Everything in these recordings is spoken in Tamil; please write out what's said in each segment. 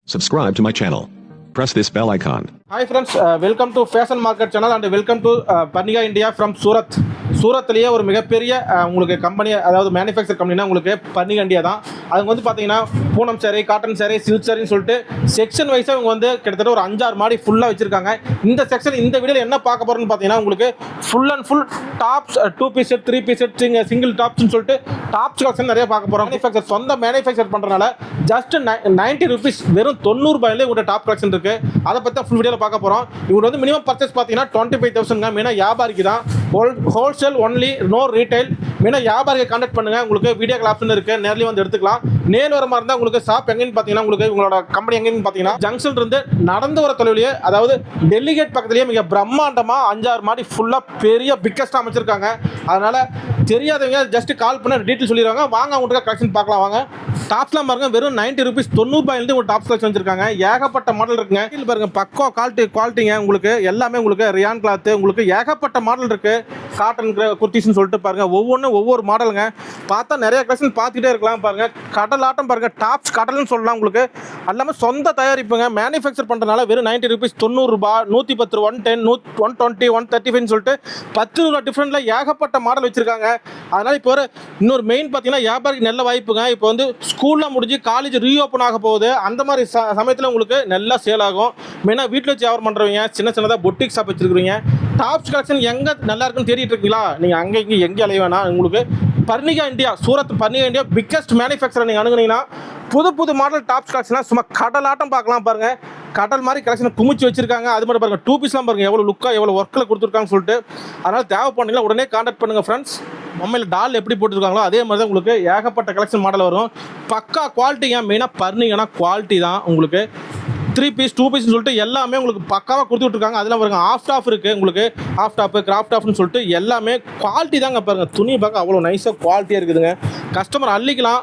Subscribe to my channel. Press this bell icon. Hi friends, welcome to Fashion Market channel and welcome to Paniga India from Surat. சூரத்லேயே ஒரு மிகப்பெரிய உங்களுக்கு கம்பெனி, அதாவது மேனுஃபேக்சர் கம்பெனினா உங்களுக்கு பர்னிகா இண்டியா தான். அதுக்கு வந்து பார்த்தீங்கன்னா பூனம் சாரி, காட்டன் சாரி, சில்க் சாரின்னு சொல்லிட்டு செக்ஷன் வைஸாக இவங்க வந்து கிட்டத்தட்ட ஒரு 5-6 மாடி ஃபுல்லாக வச்சுருக்காங்க. இந்த செக்ஷன் இந்த வீடியோவில் என்ன பார்க்க போகிறோன்னு பார்த்தீங்கன்னா உங்களுக்கு full and full tops, 2 piece set, 3 piece set, single டாப்ஸ்னு சொல்லிட்டு டாப்ஸ் கலெக்ஷன் நிறைய பார்க்க போகிறோம். மேனுஃபேக்சர் சொந்த மேனுஃபேக்சர் பண்ணுறதுனால ஜஸ்ட் 90 rupees வெறும் 90 ரூபாயிலே உங்களோட டாப் கலெக்ஷன் இருக்குது. அதை பற்றி தான் ஃபுல் வீடியோவில் பார்க்க போகிறோம். இவங்க வந்து மினிமம் பர்ச்சேஸ் பார்த்தீங்கன்னா 25,000 மெயினாக வியாபாரிக்கு தான். Wholesale only, no retail. மெயினாக வியாபாரியை கான்டாக்ட் பண்ணுங்கள். உங்களுக்கு வீடியோ கால் ஆப்ஷன் இருக்குது, நேர்லேயும் வந்து எடுத்துக்கலாம். நேரில் வர மாதிரி இருந்தால் உங்களுக்கு ஷாப் எங்கேன்னு பார்த்தீங்கன்னா உங்களுக்கு உங்களோட கம்பெனி எங்கேன்னு பார்த்தீங்கன்னா ஜங்ஷன் இருந்து நடந்து வர தொலைவிலேயே, அதாவது டெல்லிகேட் பக்கத்துலேயே மிக பிரம்மாண்டமாக 5-6 மாடி ஃபுல்லாக பெரிய பிக்கஸ்ட்டாக அமைச்சிருக்காங்க. அதனால் தெரியாதவங்க ஜஸ்ட் கால் பண்ண டீட்டெயில் சொல்லிடுவாங்க. வாங்க அவங்கள்ட்ட கலெக்ஷன் பார்க்கலாம். வாங்க. டாப்ஸ்லாம் பாருங்க, வெறும் 90 rupees, 90 ரூபாயிலிருந்து ஒரு டாப்ஸ் கலெக்ஷன் வச்சிருக்காங்க. ஏகப்பட்ட மாடல் இருக்குங்க. இது பாருங்க, பக்கா குவாலிட்டிங்க. உங்களுக்கு எல்லாமே உங்களுக்கு ரியான் கிளாத், உங்களுக்கு ஏகப்பட்ட மாடல் இருக்கு. காட்டன் குர்த்திஸ்னு சொல்லிட்டு பாருங்க, ஒவ்வொரு மாடலுங்க. பார்த்தா நிறைய கலெக்ஷன் பார்த்துட்டே இருக்கலாம். பாருங்க, கடலாட்டம் பாருங்க, டாப்ஸ் கடல்னு சொல்லலாம். உங்களுக்கு எல்லாமே சொந்த தயாரிப்புங்க, மேனுஃபேக்சர் பண்றதுனால வெறும் 90 rupees, 90 ரூபாய், 110, 110, 120, 135 சொல்லிட்டு 10 ரூபா டிஃபரெண்ட்ல ஏகப்பட்ட மாடல் வச்சிருக்காங்க. அதனால இப்போ இன்னொரு மெயின் பார்த்தீங்கன்னா வியாபாரிக்கு நல்ல வாய்ப்புங்க. இப்போ வந்து ஸ்கூல்லாம் முடிஞ்சு காலேஜ் ரீஓப்பன் ஆக போகுது. அந்த மாதிரி சமயத்தில் உங்களுக்கு நல்லா சேல் ஆகும். மெயினாக வீட்டில் வச்சு வியாபாரம் பண்ணுறவங்க, சின்னதாக பொட்டிக் ஷாப் வச்சுருக்கிறீங்க, டாப்ஸ் கலெக்ஷன் எங்கே நல்லா இருக்குன்னு தேடிட்டு இருக்கீங்களா? நீங்கள் அங்கே எங்கே அலைய வேணாம். உங்களுக்கு Parnika India, Surat Parnika India biggest manufacture நீங்கள் அணுகுனீங்கன்னா புது மாடல் டாப்ஸ் கலெக்ஷனாக சும்மா கடலாட்டம் பார்க்கலாம். பாருங்கள், கடல் மாதிரி கலெக்ஷனை குமிச்சு வச்சிருக்காங்க. அது மட்டும் பாருங்கள், 2 பீஸ்லாம் பாருங்கள் எவ்வளோ லுக்காக எவ்வளோ ஒர்க்கில் கொடுத்துருக்காங்கன்னு சொல்லிட்டு. அதனால் தேவைப்பட்டீங்களா உடனே கான்டாக்ட் பண்ணுங்கள் ஃப்ரெண்ட்ஸ். மம்மையில் டால் எப்படி போட்டுருக்காங்களோ அதே மாதிரி தான் உங்களுக்கு ஏகப்பட்ட கலெக்ஷன் மாடல் வரும். பக்கா குவாலிட்டிங்க. மெயினாக பர்னிகானா குவாலிட்டி தான். உங்களுக்கு 3 பீஸ், 2 பீஸ்னு சொல்லிட்டு எல்லாமே உங்களுக்கு பக்காவாக கொடுத்து விட்ருக்காங்க. அதெல்லாம் பாருங்க, ஆஃப் டாப் இருக்குது. உங்களுக்கு ஆஃப் டாப்பு, கிராஃப்ட் டாப்னு சொல்லிட்டு எல்லாமே குவாலிட்டி தாங்க. பாருங்கள், துணி பார்க்க அவ்வளோ நைஸாக குவாலிட்டியாக இருக்குதுங்க. கஸ்டமர் அள்ளிக்கலாம்.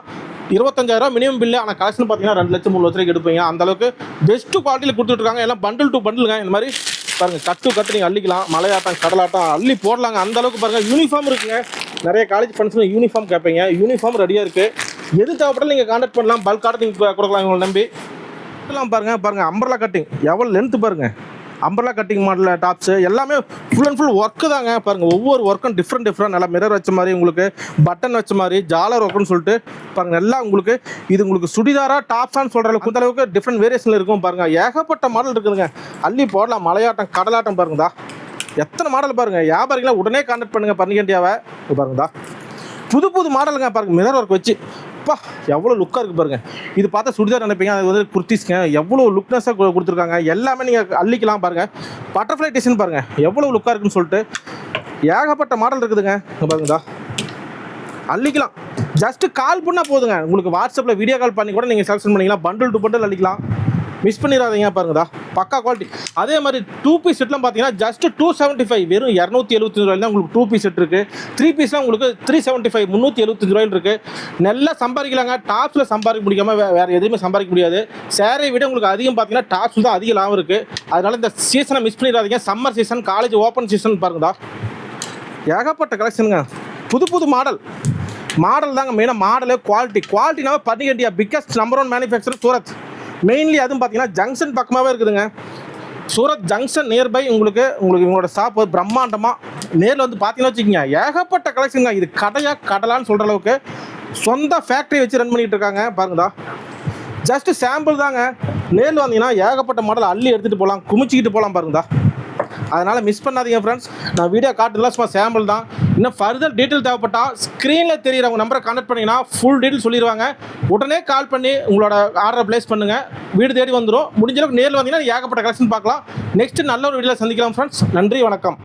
25,000 minimum bill. ஆனால் கலெக்ஷன் பார்த்தீங்கன்னா 2 லட்சம் 3 லட்சம் எடுப்பீங்க. அந்தளவுக்கு பெஸ்ட்டு குவாலிட்டியில் கொடுத்துட்ருக்காங்க. எல்லாம் பண்டில் டு பண்டிலுங்க. இந்த மாதிரி பாருங்கள், கட்டு நீங்கள் அள்ளிக்கலாம். மலையாட்டம், கடலாட்டம் அள்ளி போடலாங்க. அந்தளவுக்கு பாருங்கள். யூனிஃபார்ம் இருக்குங்க. நிறைய காலேஜ் ஃபங்க்ஷன் யூனிஃபார்ம் கேட்பீங்க. யூனிஃபார்ம் ரெடியாக இருக்குது. எது தேவைப்பட்டாலும் நீங்கள் கான்டாக்ட் பண்ணலாம். பல்க் ஆர்டர் நீங்கள் கொடுக்கலாம் உங்களை நம்பி. இதெல்லாம் பாருங்கள், அம்பர்லா கட்டிங் எவ்வளோ லென்த்து பாருங்கள். அம்பர்லா கட்டிங் மாடல் டாப்ஸு எல்லாமே ஃபுல் அண்ட் ஃபுல் ஒர்க்கு தாங்க. பாருங்கள், ஒவ்வொரு ஒர்க்கும் டிஃப்ரெண்ட் நல்லா மிரர் வச்ச மாதிரி, உங்களுக்கு பட்டன் வச்ச மாதிரி, ஜாலர் ஒர்க்குன்னு சொல்லிட்டு பாருங்கள். எல்லாம் உங்களுக்கு இது உங்களுக்கு சுடிதாரா டாப்ஸான்னு சொல்கிற அளவுக்கு அளவுக்கு டிஃப்ரெண்ட் வேரியேஷனில் இருக்கும். பாருங்கள், ஏகப்பட்ட மாடல் இருக்குதுங்க. அள்ளி போடலாம். மலையாட்டம், கடலாட்டம் பாருங்கதா, எத்தனை மாடல் பாருங்கள். வியாபாரிகளை உடனே கான்டாக்ட் பண்ணுங்கள் பர்னிகா இண்டியாவை. பாருங்கதா, புது மாடலுங்க. பாருங்கள், மிரர் ஒர்க் வச்சு அப்பா எவ்வளோ லுக்காக இருக்குது பாருங்கள். இது பார்த்தா சுடிதார் நினைப்பீங்க, அது வந்து குர்த்திஸ்ங்க. எவ்வளோ லுக்னஸாக கொடுத்துருக்காங்க. எல்லாமே நீங்கள் அள்ளிக்கலாம். பாருங்கள், பட்டர்ஃப்ளை டிசைன் பாருங்கள் எவ்வளோ லுக்காக இருக்குன்னு சொல்லிட்டு ஏகப்பட்ட மாடல் இருக்குதுங்க. பாருங்கதா, அள்ளிக்கலாம். ஜஸ்ட்டு கால் பண்ணால் போதுங்க. உங்களுக்கு வாட்ஸ்அப்பில் வீடியோ கால் பண்ணி கூட நீங்கள் செலக்ஷன் பண்ணிக்கலாம். பண்டில் டு பண்டில் அள்ளிக்கலாம். மிஸ் பண்ணிடாதீங்க. பாருங்கதா, பக்கா குவாலிட்டி. அதே மாதிரி 2 பீஸ் செட்லாம் பார்த்தீங்கன்னா ஜஸ்ட் 275, வெறும் 275 ரூபாயில் தான் உங்களுக்கு 2 பீஸ் செட் இருக்குது. 3 பீஸ்லாம் உங்களுக்கு 375, 375 ரூபாயில் இருக்குது. நல்லா சம்பாதிக்கலாங்க. டாப்ஸில் சம்பாதிக்க முடியாமல் வேறு எதுவுமே சம்பாதிக்க முடியாது. சேரையை விட உங்களுக்கு அதிகம் பார்த்தீங்கன்னா டாப்ஸ் தான் அதிக லாபம் இருக்குது. அதனால் இந்த சீசனை மிஸ் பண்ணிடாதீங்க. Summer season, college open season பாருங்கதா, ஏகப்பட்ட கலெக்ஷனுங்க. புது மாடல் தாங்க. மெயினாக மாடலு குவாலிட்டினாவே Parnika India biggest number 1 manufacture Surat. Mainly அதுவும் பார்த்தீங்கன்னா ஜங்ஷன் பக்கமாகவே இருக்குதுங்க. சூரத் ஜங்ஷன் நியர்பை உங்களுக்கு இவங்களோட ஷாப் பிரம்மாண்டமாக நேரில் வந்து பார்த்தீங்கன்னா வச்சுக்கிங்க ஏகப்பட்ட கலெக்ஷனுங்க. இது கடலான்னு சொல்கிற அளவுக்கு சொந்த ஃபேக்ட்ரி வச்சு ரன் பண்ணிகிட்டு இருக்காங்க. பாருங்கதா, ஜஸ்ட்டு சாம்பிள் தாங்க. நேரில் வந்தீங்கன்னா ஏகப்பட்ட மாடல் அள்ளி எடுத்துகிட்டு போகலாம், குமிச்சிக்கிட்டு போகலாம். பாருங்கதா, அதனால் மிஸ் பண்ணாதீங்க ஃப்ரெண்ட்ஸ். நான் வீடியோ காட்டுலாம் சும்மா சாம்பிள் தான். இன்னும் ஃபர்தர் டீட்டெயில் தேவைப்பட்டால் ஸ்க்ரீனில் தெரியுற உங்கள் நம்பரை கான்டாக்ட் பண்ணிங்கன்னா ஃபுல் டீட்டெயில் சொல்லிடுவாங்க. உடனே கால் பண்ணி உங்களோட ஆர்டரை ப்ளேஸ் பண்ணுங்கள். வீடு தேடி வந்துடும். முடிஞ்சளவுக்கு நேரில் வந்தீங்கன்னா ஏகப்பட்ட கலெக்ஷன் பார்க்கலாம். நெக்ஸ்ட்டு நல்ல ஒரு வீடியோவில் சந்திக்கலாம் ஃப்ரெண்ட்ஸ். நன்றி, வணக்கம்.